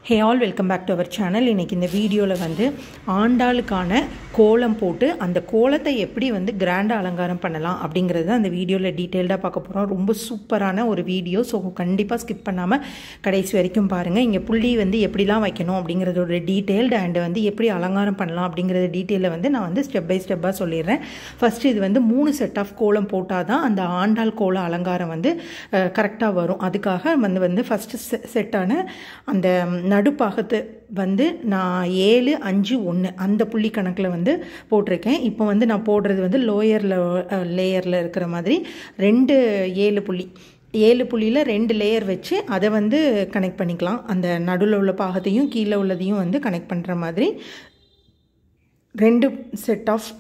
Hey all, welcome back to our channel. இன்னைக்கு இந்த வீடியோல வந்து ஆண்டாளுக்கான கோலம் போட்டு அந்த கோலத்தை எப்படி வந்து கிராண்டா அலங்காரம் பண்ணலாம் அப்படிங்கறத அந்த வீடியோல டீடைலா பார்க்க போறோம். ரொம்ப சூப்பரான ஒரு வீடியோ. சோ கண்டிப்பா ஸ்கிப் பண்ணாம கடைசி வரைக்கும் பாருங்க. இங்க புள்ளி வந்து எப்படிலாம் வைக்கணும் அப்படிங்கறதோட டீடைல்ட் and வந்து எப்படி அலங்காரம் பண்ணலாம் அப்படிங்கறத டீடைல்ல வந்து நான் வந்து ஸ்டெப் பை ஸ்டெப்பா சொல்லிறேன். ஃபர்ஸ்ட் இது வந்து 3 செட் ஆஃப் கோலம் போட்டாதான் அந்த ஆண்டாள் கோல அலங்காரம் வந்து கரெக்ட்டா வரும். அதுக்காக வந்து ஃபர்ஸ்ட் செட்டான அந்த நடுப்பாகத்து வந்து நான் 7 5 1 அந்த புள்ளி கணக்கில் வந்து போட்டிருக்கேன். இப்போ வந்து நான் போடுறது வந்து லோயர் லேயரில் இருக்கிற மாதிரி 2 7 புள்ளி 7 புள்ளியில் 2 லேயர் வச்சு அதை வந்து கனெக்ட் பண்ணிக்கலாம். அந்த நடுவில் உள்ள பாகத்தையும் கீழே உள்ளதையும் வந்து கனெக்ட் பண்ணுற மாதிரி 2 செட் ஆஃப்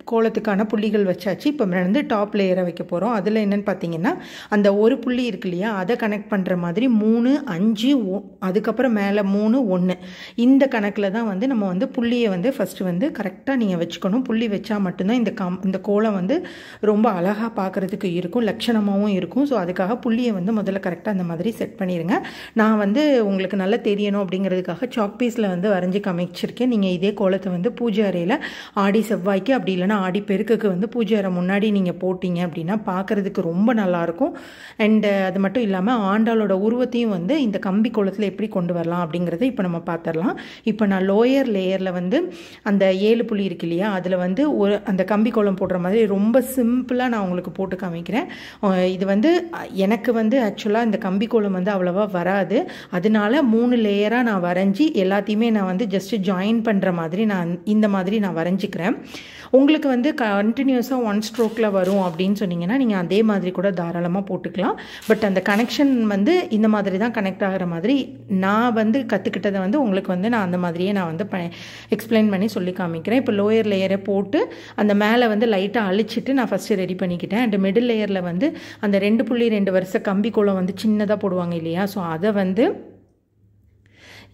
கோலத்துக்கான புள்ளிகள் வச்சாச்சு. இப்போ வந்து டாப் லேயரை வைக்க போகிறோம். அதில் என்னென்னு பார்த்தீங்கன்னா அந்த ஒரு புள்ளி இருக்கு இல்லையா, அதை கனெக்ட் பண்ணுற மாதிரி 3 5 அதுக்கப்புறம் மேலே 3 1 இந்த கணக்கில் தான் வந்து நம்ம வந்து புள்ளியை வந்து ஃபஸ்ட்டு வந்து கரெக்டாக நீங்கள் வச்சுக்கணும். புள்ளி வச்சா மட்டும்தான் இந்த கோலம் வந்து ரொம்ப அழகாக பார்க்குறதுக்கு இருக்கும், லட்சணமாகவும் இருக்கும். ஸோ அதுக்காக புள்ளியை வந்து முதல்ல கரெக்டாக அந்த மாதிரி செட் பண்ணிடுங்க. நான் வந்து உங்களுக்கு நல்லா தெரியணும் அப்படிங்கிறதுக்காக சாக் பீஸில் வந்து வரைஞ்சி காமிச்சிருக்கேன். நீங்கள் இதே கோலத்தை வந்து பூஜை அறையில் ஆடி செவ்வாய்க்கு அப்படி இல்லைனா ஆடி பெருக்குக்கு வந்து பூஜை அறை முன்னாடி நீங்கள் போட்டிங்க அப்படின்னா பார்க்குறதுக்கு ரொம்ப நல்லாயிருக்கும். அண்டு அது மட்டும் இல்லாமல் ஆண்டாளோட உருவத்தையும் வந்து இந்த கம்பி கோலத்தில் எப்படி கொண்டு வரலாம் அப்படிங்கிறத இப்போ நம்ம பார்த்துடலாம். இப்போ நான் லோயர் லேயரில் வந்து அந்த 7 புள்ளி இருக்கு இல்லையா, அதில் வந்து அந்த கம்பி கோலம் போடுற மாதிரி ரொம்ப சிம்பிளாக நான் உங்களுக்கு போட்டு காமிக்கிறேன். இது வந்து எனக்கு வந்து ஆக்சுவலாக இந்த கம்பி கோலம் வந்து அவ்வளோவா வராது. அதனால 3 லேயராக நான் வரைஞ்சி எல்லாத்தையுமே நான் வந்து ஜஸ்ட்டு ஜாயின் பண்ணுற மாதிரி நான் இந்த மாதிரி நான் வரைஞ்சிக்கிறேன். உங்களுக்கு வந்து கண்டினியூஸாக 1 ஸ்ட்ரோக்கில் வரும் அப்படின்னு சொன்னீங்கன்னா நீங்கள் அதே மாதிரி கூட தாராளமாக போட்டுக்கலாம். பட் அந்த கனெக்ஷன் வந்து இந்த மாதிரி தான் கனெக்ட் ஆகிற மாதிரி நான் வந்து கற்றுக்கிட்டதை வந்து உங்களுக்கு வந்து நான் அந்த மாதிரியே நான் வந்து எக்ஸ்பிளைன் பண்ணி சொல்லி காமிக்கிறேன். இப்போ லோயர் லேயரை போட்டு அந்த மேலே வந்து லைட்டாக அழிச்சிட்டு நான் ஃபஸ்ட்டு ரெடி பண்ணிக்கிட்டேன். அண்ட் மிடில் லேயரில் வந்து அந்த 2.2 வருஷ கம்பி கோலம் வந்து சின்னதாக போடுவாங்க இல்லையா, ஸோ அதை வந்து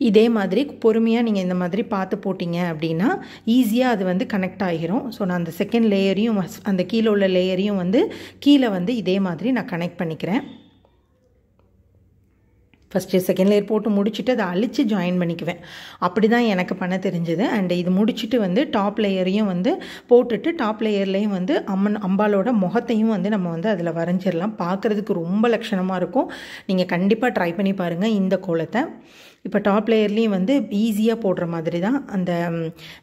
இதே மாதிரி பொறுமையாக நீங்கள் இந்த மாதிரி பார்த்து போட்டிங்க அப்படின்னா ஈஸியாக அது வந்து கனெக்ட் ஆகிரும். ஸோ நான் அந்த செகண்ட் லேயரையும் அந்த கீழே உள்ள லேயரையும் வந்து கீழே வந்து இதே மாதிரி நான் கனெக்ட் பண்ணிக்கிறேன். ஃபஸ்ட்டு செகண்ட் லேயர் போட்டு முடிச்சுட்டு அதை அழித்து ஜாயின் பண்ணிக்குவேன். அப்படி தான் எனக்கு பண்ண தெரிஞ்சது. அண்ட் இது முடிச்சுட்டு வந்து டாப் லேயரையும் வந்து போட்டுட்டு டாப் லேயர்லேயும் வந்து அம்பாலோட முகத்தையும் வந்து நம்ம வந்து அதில் வரைஞ்சிடலாம். பார்க்குறதுக்கு ரொம்ப லட்சணமாக இருக்கும். நீங்கள் கண்டிப்பாக ட்ரை பண்ணி பாருங்கள் இந்த கோலத்தை. இப்போ டாப் லேயர்லேயும் வந்து ஈஸியாக போடுற மாதிரி தான் அந்த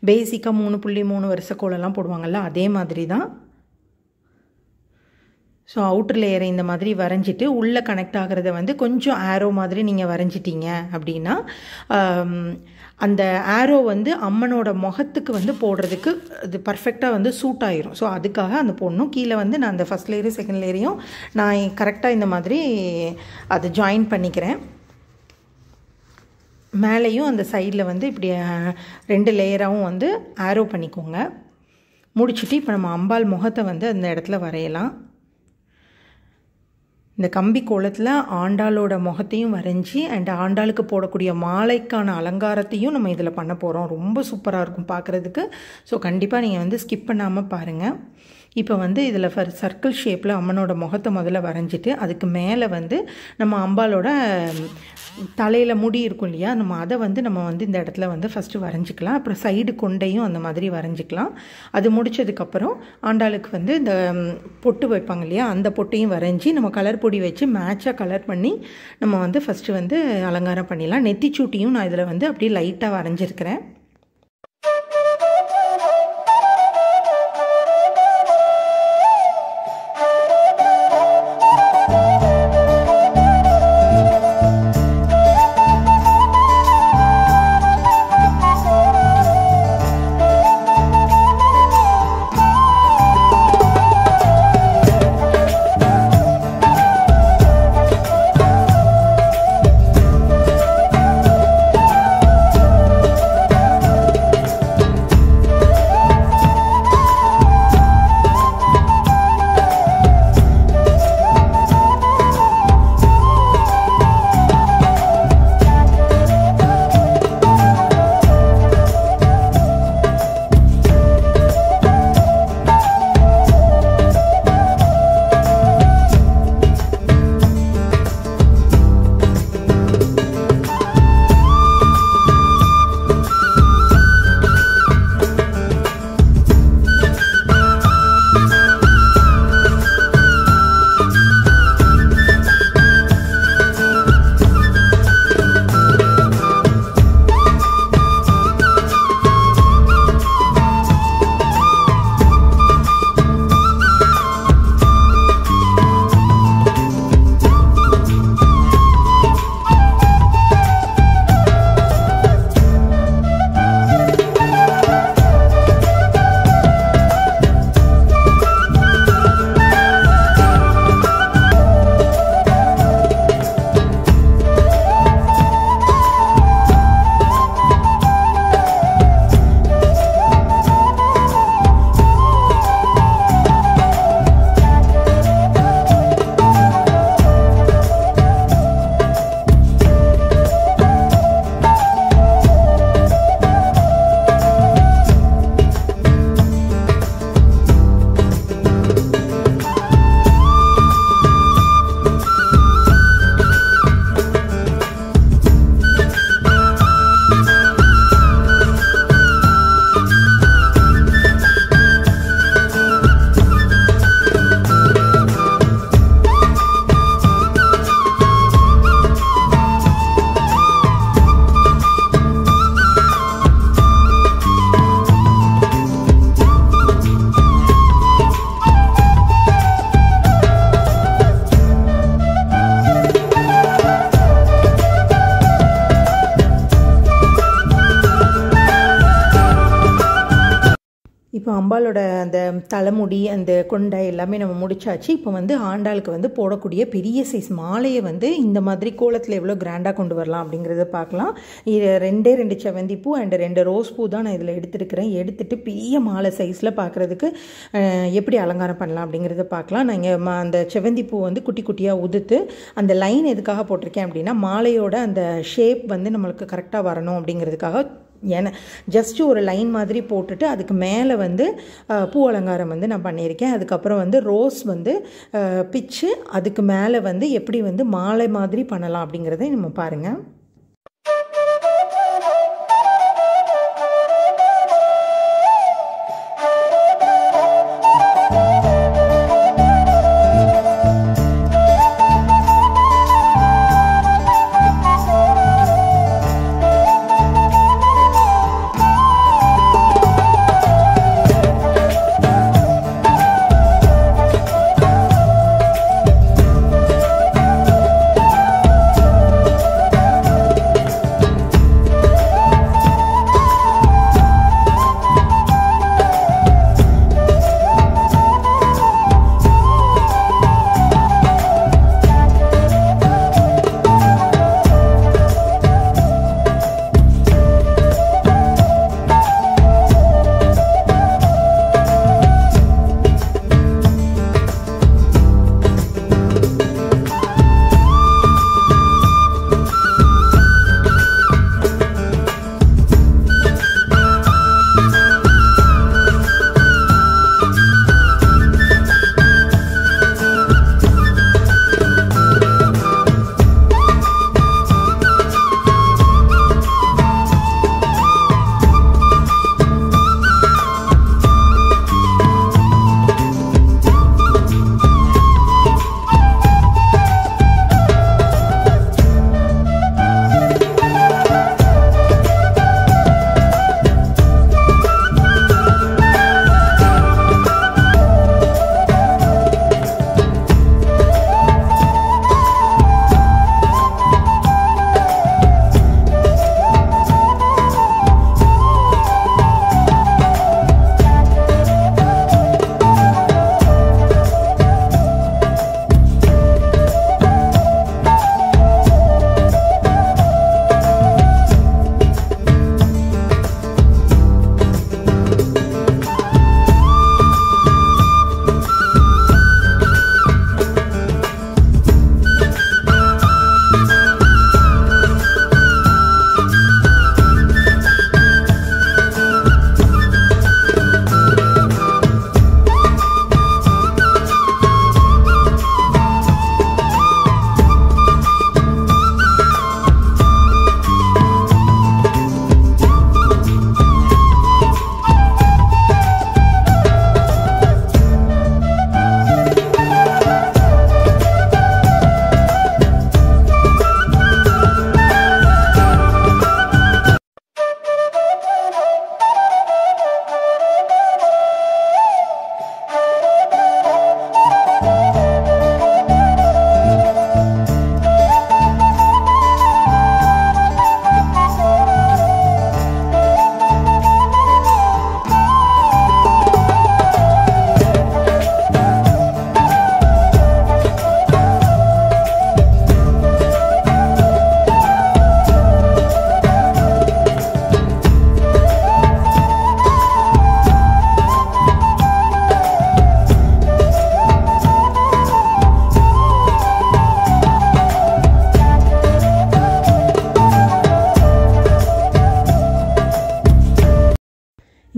பேசிக்காக 3.3 வருஷ கோலம்லாம் போடுவாங்கள்ல, அதே மாதிரி தான். ஸோ அவுட்டர் லேயரை இந்த மாதிரி வரைஞ்சிட்டு உள்ளே கனெக்ட் ஆகிறத வந்து கொஞ்சம் ஆரோ மாதிரி நீங்கள் வரைஞ்சிட்டிங்க அப்படின்னா அந்த ஆரோ வந்து அம்மனோட முகத்துக்கு வந்து போடுறதுக்கு அது பர்ஃபெக்டாக வந்து சூட் ஆகிரும். ஸோ அதுக்காக அந்த போடணும். கீழே வந்து நான் அந்த ஃபஸ்ட் லேயரும் செகண்ட் லேயரையும் நான் கரெக்டாக இந்த மாதிரி அதை ஜாயின் பண்ணிக்கிறேன். மேலேயும் அந்த சைடில் வந்து இப்படி 2 லேயராகவும் வந்து ஆரோ பண்ணிக்கோங்க. முடிச்சுட்டு இப்போ நம்ம அம்பாள் முகத்தை வந்து அந்த இடத்துல வரையலாம். இந்த கம்பி கோலத்தில் ஆண்டாளோட முகத்தையும் வரைஞ்சி அண்ட் ஆண்டாளுக்கு போடக்கூடிய மாலைக்கான அலங்காரத்தையும் நம்ம இதில் பண்ண போகிறோம். ரொம்ப சூப்பராக இருக்கும் பார்க்குறதுக்கு. ஸோ கண்டிப்பாக நீங்கள் வந்து ஸ்கிப் பண்ணாமல் பாருங்கள். இப்போ வந்து இதில் சர்க்கிள் ஷேப்பில் அம்மனோட முகத்தை முதல்ல வரைஞ்சிட்டு அதுக்கு மேலே வந்து நம்ம அம்பாலோட தலையில் முடி இருக்கும் இல்லையா, நம்ம அதை வந்து நம்ம வந்து இந்த இடத்துல வந்து ஃபஸ்ட்டு வரைஞ்சிக்கலாம். அப்புறம் சைடு கொண்டையும் அந்த மாதிரி வரைஞ்சிக்கலாம். அது முடித்ததுக்கப்புறம் ஆண்டாளுக்கு வந்து இந்த பொட்டு வைப்பாங்க இல்லையா, அந்த பொட்டையும் வரைஞ்சி நம்ம கலர் பொடி வச்சு மேட்சாக கலர் பண்ணி நம்ம வந்து ஃபஸ்ட்டு வந்து அலங்காரம் பண்ணிடலாம். நெத்திச்சூட்டியும் நான் இதில் வந்து அப்படியே லைட்டாக வரைஞ்சிருக்கிறேன். அம்பாலோட அந்த தலைமுடி அந்த கொண்டை எல்லாமே நம்ம முடிச்சாச்சு. இப்போ வந்து ஆண்டாளுக்கு வந்து போடக்கூடிய பெரிய சைஸ் மாலையை வந்து இந்த மாதிரி கோலத்தில் எவ்வளோ கிராண்டாக கொண்டு வரலாம் அப்படிங்கிறத பார்க்கலாம். இது 2 செவந்தி பூ அண்ட் 2 ரோஸ் பூ தான் நான் இதில் எடுத்துருக்கிறேன். எடுத்துகிட்டு பெரிய மாலை சைஸில் பார்க்குறதுக்கு எப்படி அலங்காரம் பண்ணலாம் அப்படிங்கிறத பார்க்கலாம். நான் இங்கே அந்த செவந்தி பூ வந்து குட்டி குட்டியாக உதுத்து அந்த லைன் எதுக்காக போட்டிருக்கேன் அப்படின்னா மாலையோட அந்த ஷேப் வந்து நம்மளுக்கு கரெக்டாக வரணும் அப்படிங்கிறதுக்காக ஏன்னா ஜஸ்ட்டு ஒரு லைன் மாதிரி போட்டுட்டு அதுக்கு மேலே வந்து பூ அலங்காரம் வந்து நான் பண்ணியிருக்கேன். அதுக்கப்புறம் வந்து ரோஸ் வந்து பிச்சு அதுக்கு மேலே வந்து எப்படி வந்து மாலை மாதிரி பண்ணலாம் அப்படிங்கிறத நம்ம பாருங்கள்.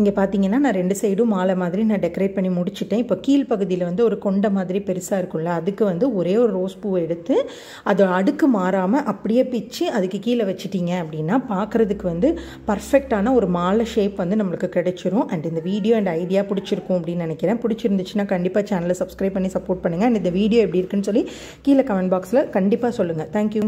இங்கே பார்த்தீங்கன்னா நான் 2 சைடும் மாலை மாதிரி நான் டெக்கரேட் பண்ணி முடிச்சிட்டேன். இப்போ கீழ் பகுதியில் வந்து ஒரு கொண்டை மாதிரி பெருசாக இருக்குல்ல, அதுக்கு வந்து ஒரே ஒரு ரோஸ் பூவை எடுத்து அதை அடுக்கு மாறாமல் அப்படியே பிச்சு அதுக்கு கீழே வச்சிட்டிங்க அப்படின்னா பார்க்குறதுக்கு வந்து பர்ஃபெக்டான ஒரு மாலை ஷேப் வந்து நம்மளுக்கு கிடைச்சிரும். அண்ட் இந்த வீடியோ அண்ட் ஐடியா பிடிச்சிருக்கும் அப்படின்னு நினைக்கிறேன். பிடிச்சிருந்துச்சுன்னா கண்டிப்பாக சேனலை சப்ஸ்கிரைப் பண்ணி சப்போர்ட் பண்ணுங்கள். அண்ட் இந்த வீடியோ எப்படி இருக்குன்னு சொல்லி கீழே கமெண்ட் பாக்ஸில் கண்டிப்பாக சொல்லுங்கள். தேங்க்யூ.